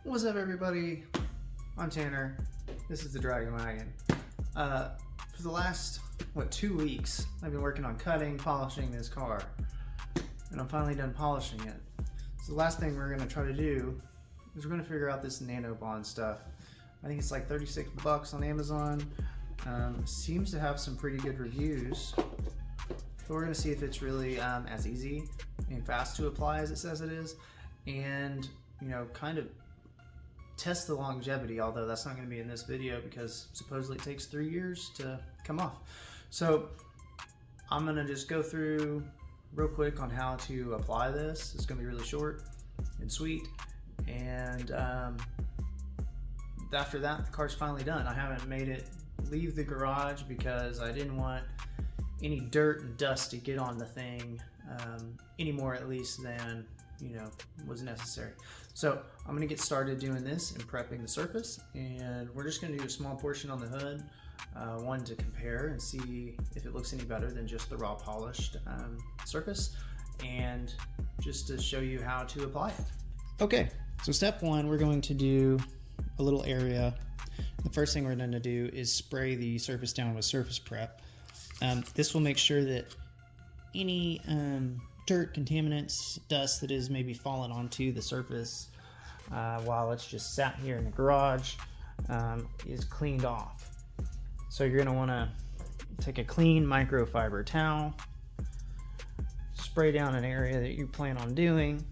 What's up, everybody? I'm Tanner. This is the Dragon Wagon. For the last 2 weeks, I've been working on cutting, polishing this car, and I'm finally done polishing it. So the last thing we're going to try to do is we're going to figure out this Nano bond stuff. I think it's like 36 bucks on Amazon. Seems to have some pretty good reviews, but we're going to see if it's really as easy and fast to apply as it says it is, and kind of test the longevity, although that's not going to be in this video because supposedly it takes 3 years to come off. So I'm going to just go through real quick on how to apply this. It's going to be really short and sweet, and after that the car's finally done. I haven't made it leave the garage because I didn't want any dirt and dust to get on the thing any more, at least, than was necessary. So I'm going to get started doing this and prepping the surface, and we're just going to do a small portion on the hood, one to compare and see if it looks any better than just the raw polished surface, and just to show you how to apply it. Okay, so step one, we're going to do a little area. The first thing we're going to do is spray the surface down with surface prep. This will make sure that any dirt, contaminants, dust that is maybe fallen onto the surface while it's just sat here in the garage is cleaned off. So you're going to want to take a clean microfiber towel, spray down an area that you plan on doing,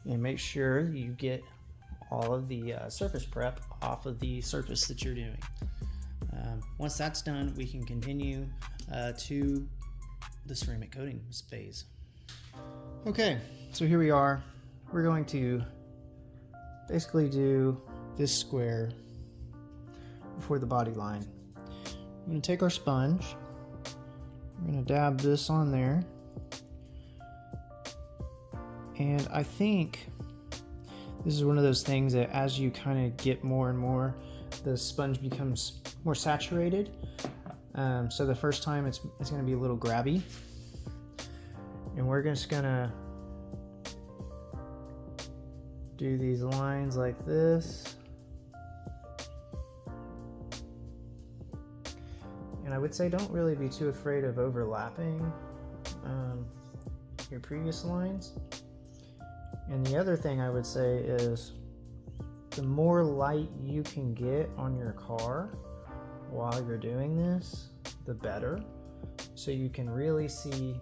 and make sure you get all of the surface prep off of the surface that you're doing. Once that's done, we can continue to the ceramic coating phase. Okay, so here we are. We're going to basically do this square before the body line. I'm going to take our sponge. We're going to dab this on there. And I think this is one of those things that as you kind of get more and more, the sponge becomes more saturated. So the first time it's going to be a little grabby, and we're just going to do these lines like this. And I would say don't really be too afraid of overlapping your previous lines. And the other thing I would say is the more light you can get on your car while you're doing this, the better, so you can really see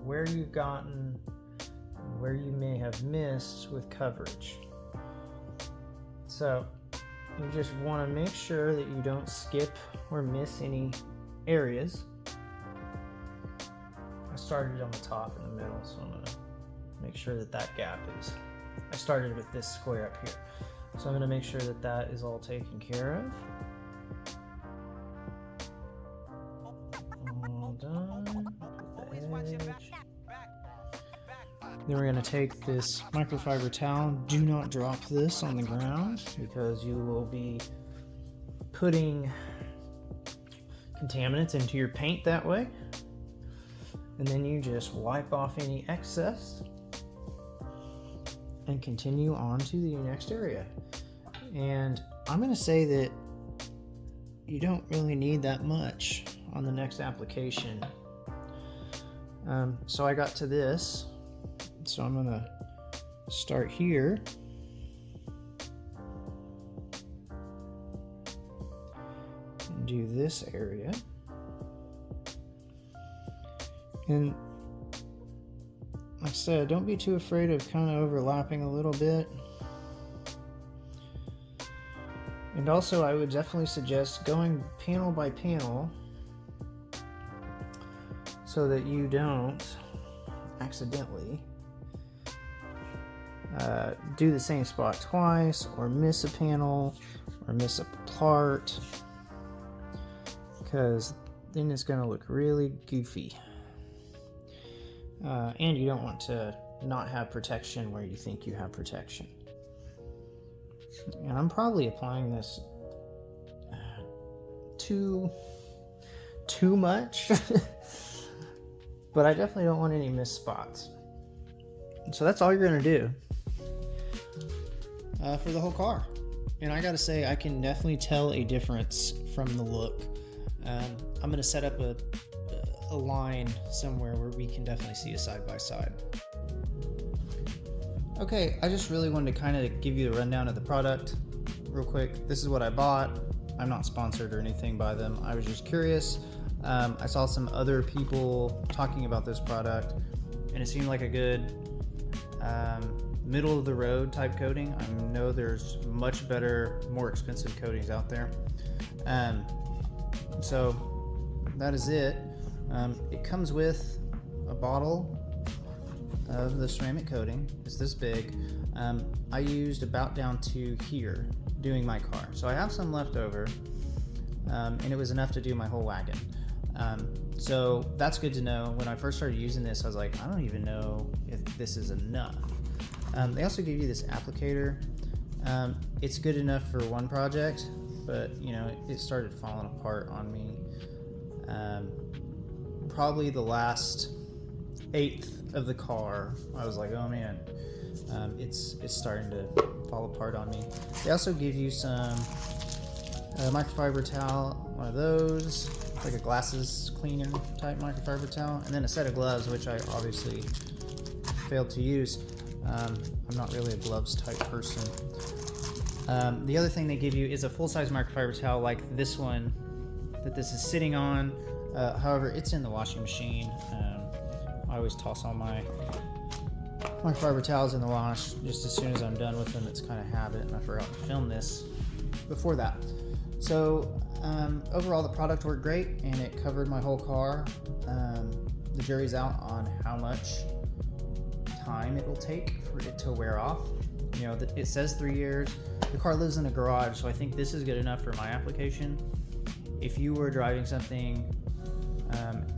where you've gotten and where you may have missed with coverage. So you just want to make sure that you don't skip or miss any areas. I started on the top and the middle, so I'm going to make sure that that gap is, I started with this square up here, so I'm going to make sure that that is all taken care of. Then we're going to take this microfiber towel. Do not drop this on the ground because you will be putting contaminants into your paint that way. And then you just wipe off any excess and continue on to the next area. And I'm going to say that you don't really need that much on the next application. So I got to this. So I'm going to start here and do this area. And like I said, don't be too afraid of kind of overlapping a little bit. And also I would definitely suggest going panel by panel so that you don't accidentally do the same spot twice, or miss a panel, or miss a part, because then it's going to look really goofy. And you don't want to not have protection where you think you have protection. And I'm probably applying this too much, but I definitely don't want any missed spots. So that's all you're going to do. for the whole car. And I gotta say, I can definitely tell a difference from the look. I'm gonna set up a line somewhere where we can definitely see a side by side. Okay, I just really wanted to kind of give you a rundown of the product real quick. This is what I bought. I'm not sponsored or anything by them. I was just curious. I saw some other people talking about this product, and it seemed like a good middle of the road type coating. I know there's much better, more expensive coatings out there. So that is it. It comes with a bottle of the ceramic coating. It's this big. I used about down to here doing my car. So I have some left over, and it was enough to do my whole wagon. So that's good to know. When I first started using this, I was like, I don't even know if this is enough. They also give you this applicator. It's good enough for one project, but you know, it started falling apart on me. Probably the last eighth of the car, I was like, oh man, it's starting to fall apart on me. They also give you some microfiber towel, one of those, like a glasses cleaner type microfiber towel, and then a set of gloves, which I obviously failed to use. I'm not really a gloves type person. The other thing they give you is a full-size microfiber towel like this one that this is sitting on. However, it's in the washing machine. I always toss all my microfiber towels in the wash just as soon as I'm done with them. It's kind of habit, and I forgot to film this before that. So overall, the product worked great, and it covered my whole car. The jury's out on how much time it will take for it to wear off. You know, it says 3 years. The car lives in a garage, so I think this is good enough for my application. If you were driving something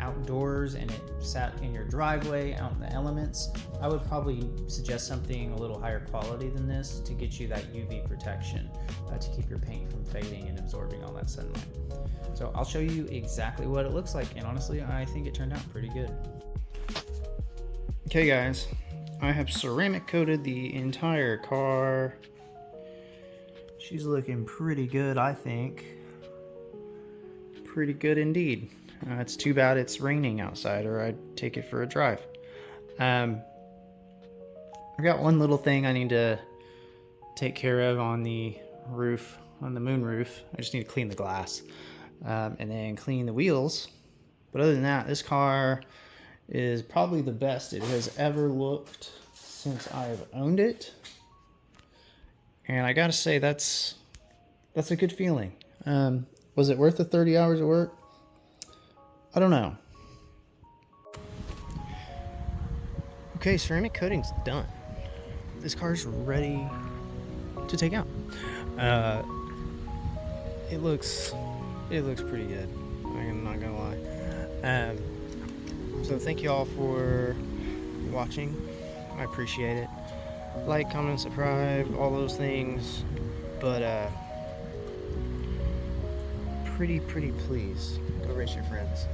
outdoors and it sat in your driveway out in the elements, I would probably suggest something a little higher quality than this to get you that UV protection, to keep your paint from fading and absorbing all that sunlight. So I'll show you exactly what it looks like, and honestly, I think it turned out pretty good. Okay guys, I have ceramic coated the entire car. She's looking pretty good, I think. Pretty good indeed. It's too bad it's raining outside, or I'd take it for a drive. I've got one little thing I need to take care of on the roof, on the moon roof. I just need to clean the glass, and then clean the wheels. But other than that, this car is probably the best it has ever looked since I've owned it. And I gotta say, that's a good feeling. Was it worth the 30 hours of work? I don't know. Okay, ceramic coating's done. This car's ready to take out. It looks pretty good. I'm not gonna lie. So thank you all for watching. I appreciate it. Like, comment, subscribe, all those things. But pretty please go race your friends.